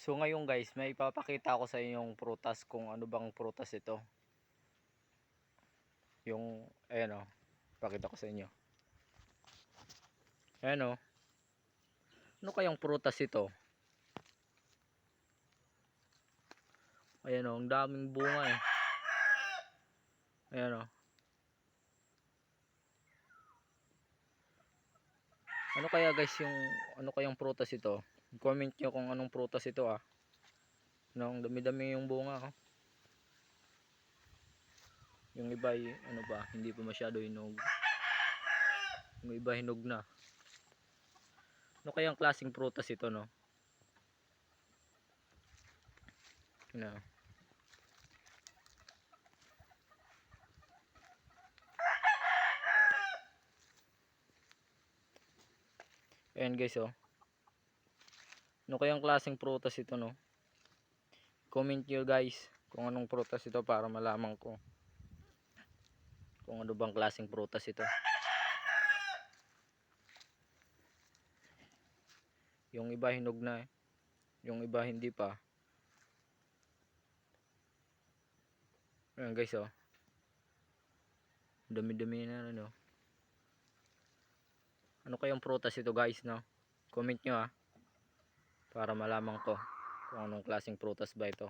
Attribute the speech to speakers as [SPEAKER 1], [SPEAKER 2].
[SPEAKER 1] So ngayon guys, may ipapakita ko sa inyong prutas kung ano bang prutas ito. Yung ayan oh, pakita ko sa inyo. Ayan oh. Ano kayang prutas ito? Ayan oh, ang daming bunga eh. Ayan oh. Ano kaya guys yung ano kayang prutas ito? Comment nyo kung anong prutas ito ah. Ang dami-dami yung bunga oh. Yung iba ay ano ba, hindi pa masyado hinog. Yung iba hinog na. Ano kayang klaseng prutas ito no? Ano? Ayan guys oh. Ano kayang klaseng prutas ito no? Comment nyo guys kung anong prutas ito para malaman ko kung ano bang klaseng prutas ito. Yung iba hinog na eh. Yung iba hindi pa. Ayan guys oh. Dami-dami na ano. Ano kayang prutas ito guys no? Comment nyo ah. Para malaman ko kung anong klaseng prutas ba ito.